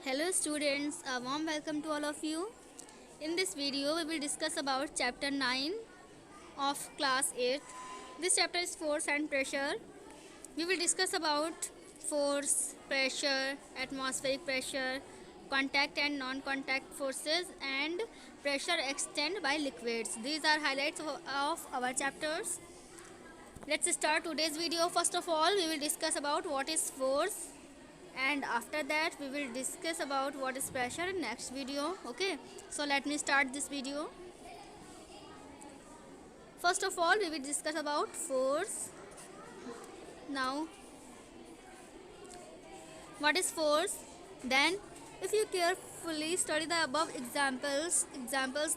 Hello students, a warm welcome to all of you. In this video we will discuss about chapter 9 of class 8. This chapter is force and pressure. We will discuss about force, pressure, atmospheric pressure, contact and non-contact forces and pressure extended by liquids. These are highlights of our chapters. Let's start today's video. First of all, we will discuss about what is force, and after that we will discuss about what is pressure in next video. Okay, so let me start this video. First of all, we will discuss about force. Now, what is force? Then if you carefully study the above examples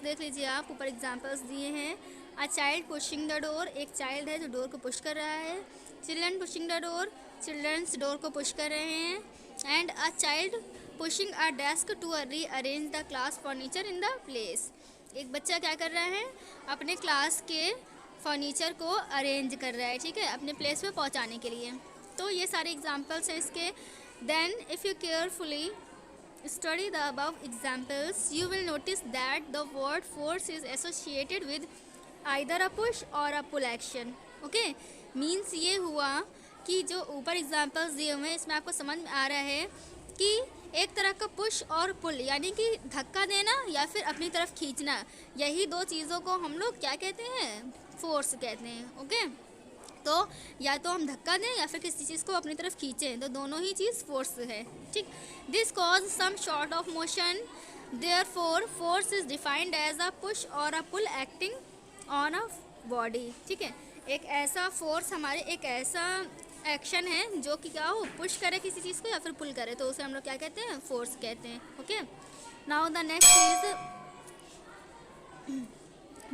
देख लीजिए आप, ऊपर examples दिए हैं. A child pushing the door, एक child है जो door को पुश कर रहा है. Children pushing the door, childrens door को पुश कर रहे हैं. And a child pushing a desk to rearrange the class furniture in the place. एक बच्चा क्या कर रहा है? अपने क्लास के फर्नीचर को अरेंज कर रहा है, ठीक है, अपने प्लेस पे पहुंचाने के लिए. तो ये सारे एग्जांपल्स हैं इसके. Then if you carefully study the above examples you will notice that the word force is associated with either a push or a pull action. Okay, means ये हुआ कि जो ऊपर एग्जांपल्स दिए हुए हैं इसमें आपको समझ में आ रहा है कि एक तरह का पुश और पुल, यानी कि धक्का देना या फिर अपनी तरफ खींचना, यही दो चीज़ों को हम लोग क्या कहते हैं? फोर्स कहते हैं. ओके, तो या तो हम धक्का दें या फिर किसी चीज़ को अपनी तरफ खींचें, तो दोनों ही चीज़ फोर्स है. ठीक. This cause some sort of motion, therefore force is defined as a push or a pull acting on a body. ठीक है, एक ऐसा फोर्स हमारे एक ऐसा एक्शन है जो कि क्या हो, पुश करे किसी चीज़ को या फिर पुल करे, तो उसे हम लोग क्या कहते हैं? फोर्स कहते हैं. Okay, now the next is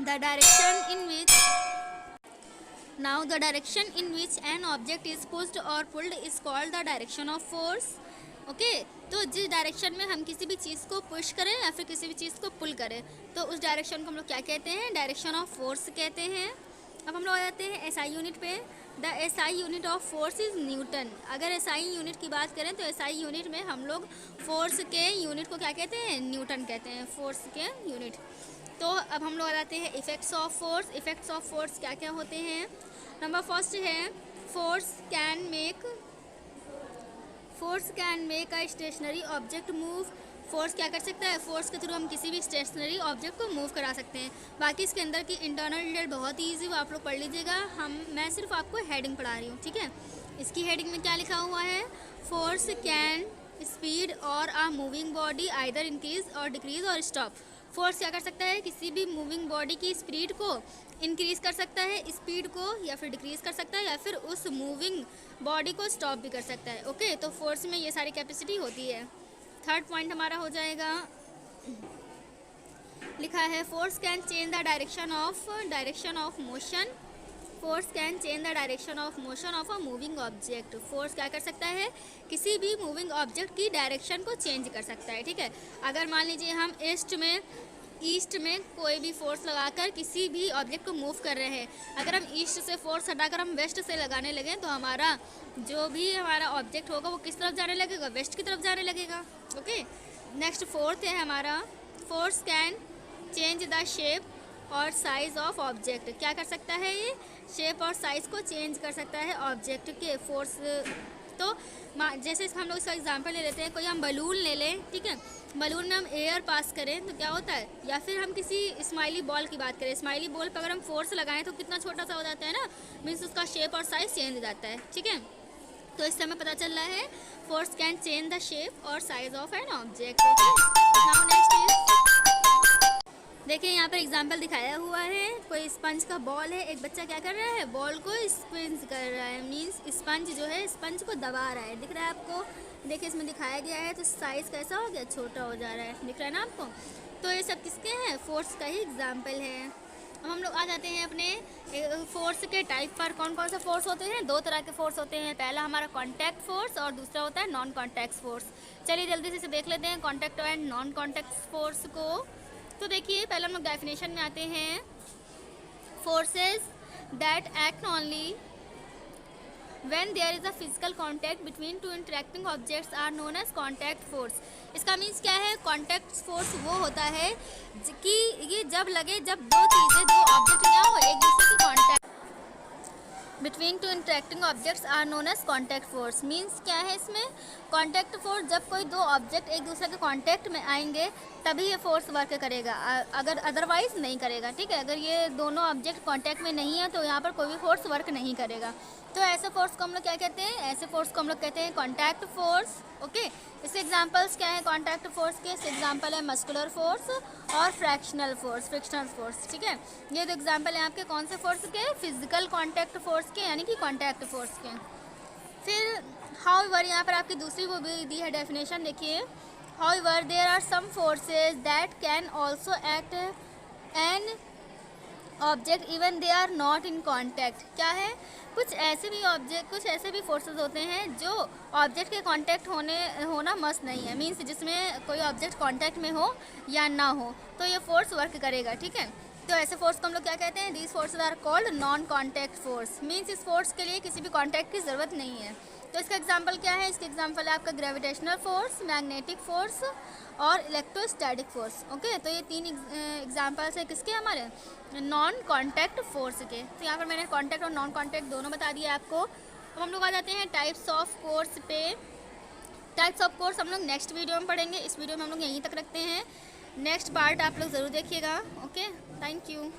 the direction in which an object is pushed और pulled is called the direction of force. Okay, तो जिस डायरेक्शन में हम किसी भी चीज़ को पुश करें या फिर किसी भी चीज़ को पुल करें, तो उस डायरेक्शन को हम लोग क्या कहते हैं? डायरेक्शन ऑफ फोर्स कहते हैं. अब हम लोग आ जाते हैं एसआई यूनिट पे. The SI unit of force is Newton. अगर एसआई यूनिट की बात करें तो एसआई यूनिट में हम लोग फोर्स के यूनिट को क्या कहते हैं? न्यूटन कहते हैं, फोर्स के यूनिट. तो अब हम लोग आ जाते हैं effects of force. Effects of force क्या क्या होते हैं? नंबर फर्स्ट है force can make a stationary object move. Force क्या कर सकता है? फोर्स के थ्रू हम किसी भी स्टेशनरी ऑब्जेक्ट को मूव करा सकते हैं. बाकी इसके अंदर की इंटरनल डिटेल बहुत ही ईजी, वो आप लोग पढ़ लीजिएगा. मैं सिर्फ आपको हेडिंग पढ़ा रही हूँ. ठीक है, इसकी हेडिंग में क्या लिखा हुआ है? फोर्स कैन स्पीड और a moving body either increase और डिक्रीज और स्टॉप. फोर्स क्या कर सकता है? किसी भी मूविंग बॉडी की स्पीड को इंक्रीज़ कर सकता है, स्पीड को, या फिर डिक्रीज़ कर सकता है, या फिर उस मूविंग बॉडी को स्टॉप भी कर सकता है. ओके, तो फोर्स में ये सारी कैपेसिटी होती है. थर्ड पॉइंट हमारा हो जाएगा, लिखा है force can change the direction of motion. Force can change the direction of motion of a moving object. Force क्या कर सकता है? किसी भी मूविंग ऑब्जेक्ट की डायरेक्शन को चेंज कर सकता है. ठीक है, अगर मान लीजिए हम ईस्ट में कोई भी फोर्स लगाकर किसी भी ऑब्जेक्ट को मूव कर रहे हैं, अगर हम ईस्ट से फोर्स हटाकर हम वेस्ट से लगाने लगें तो हमारा जो भी हमारा ऑब्जेक्ट होगा वो किस तरफ जाने लगेगा? वेस्ट की तरफ जाने लगेगा. ओके, नेक्स्ट फोर्थ है हमारा force can change the shape और साइज़ ऑफ ऑब्जेक्ट. क्या कर सकता है? ये शेप और साइज़ को चेंज कर सकता है ऑब्जेक्ट के फोर्स. तो जैसे हम लोग इसका एग्जांपल ले लेते हैं, कोई हम बलून ले लें. ठीक है, बलून में हम एयर पास करें तो क्या होता है? या फिर हम किसी स्माइली बॉल की बात करें, स्माइली बॉल पर अगर हम फोर्स लगाएं तो कितना छोटा सा हो जाता है ना, मीन्स उसका शेप और साइज़ चेंज हो जाता है. ठीक है, तो इससे हमें पता चल रहा है force can change the shape और size of an object. Now next is, देखिए यहाँ पर एग्जाम्पल दिखाया हुआ है. कोई स्पंज का बॉल है, एक बच्चा क्या कर रहा है? बॉल को स्पिन कर रहा है, मीन्स स्पंज जो है स्पंज को दबा रहा है. दिख रहा है आपको? देखिए इसमें दिखाया गया है, तो साइज़ कैसा हो गया? छोटा हो जा रहा है. दिख रहा है ना आपको? तो ये सब किसके हैं? फोर्स का ही एग्जाम्पल है. अब हम लोग आ जाते हैं अपने फोर्स के टाइप पर. कौन कौन सा फोर्स होते हैं? दो तरह के फोर्स होते हैं. पहला हमारा कॉन्टैक्ट फोर्स और दूसरा होता है नॉन कॉन्टैक्ट फोर्स. चलिए जल्दी से इसे देख लेते हैं contact and non contact force को. तो देखिए पहले हम लोग डेफिनेशन में आते हैं. Forces that act only when there is a physical contact between two interacting objects are known as contact force. इसका मीन्स क्या है? कॉन्टैक्ट फोर्स वो होता है कि ये जब लगे जब दो चीज़ें, दो ऑब्जेक्ट क्या हो, एक दूसरे की contact between two interacting objects are known as contact force. Means क्या है इसमें? कॉन्टैक्ट फोर्स, जब कोई दो ऑब्जेक्ट एक दूसरे के कॉन्टैक्ट में आएंगे तभी ये फोर्स वर्क करेगा, अगर अदरवाइज नहीं करेगा। ठीक है, अगर ये दोनों ऑब्जेक्ट कॉन्टैक्ट में नहीं है तो यहाँ पर कोई भी फोर्स वर्क नहीं करेगा। तो ऐसे फोर्स को हम लोग क्या कहते हैं? ऐसे फोर्स को हम लोग कहते हैं कॉन्टैक्ट फोर्स। ओके, इसके एग्जांपल्स क्या है कॉन्टैक्ट फोर्स के? इसके एग्जांपल है मस्कुलर फोर्स और फ्रैक्शनल फोर्स, फ्रिक्शनल फोर्स। ठीक है, ये दो एग्जांपल हैं आपके कौन से फोर्स के? फिजिकल कॉन्टैक्ट फोर्स के, यानी कि कॉन्टैक्ट फोर्स के। फिर हाउएवर, यहाँ पर आपकी दूसरी वो भी दी है डेफिनेशन, देखिए। However there are some forces that can also act an object even they are not in contact. क्या है? कुछ ऐसे भी फोर्सेस होते हैं जो ऑब्जेक्ट के कॉन्टैक्ट होना मस्ट नहीं है। मीन्स जिसमें कोई ऑब्जेक्ट कॉन्टैक्ट में हो या ना हो तो ये फोर्स वर्क करेगा। ठीक है, तो ऐसे फोर्स को हम लोग क्या कहते हैं? These forces are called non contact force. Means इस फोर्स के लिए किसी भी कॉन्टैक्ट की ज़रूरत नहीं है। तो इसका एग्जांपल क्या है? इसका एग्जांपल है आपका ग्रेविटेशनल फोर्स, मैग्नेटिक फोर्स और इलेक्ट्रोस्टैटिक फोर्स। ओके, तो ये तीन एग्जांपल्स है किसके? हमारे नॉन कॉन्टैक्ट फोर्स के। तो यहाँ पर मैंने कॉन्टैक्ट और नॉन कॉन्टैक्ट दोनों बता दिया आपको। अब हम लोग आ जाते हैं टाइप्स ऑफ कोर्स पे। टाइप्स ऑफ कोर्स हम लोग नेक्स्ट वीडियो में पढ़ेंगे, इस वीडियो में हम लोग यहीं तक रखते हैं। नेक्स्ट पार्ट आप लोग ज़रूर देखिएगा। Okay, thank you.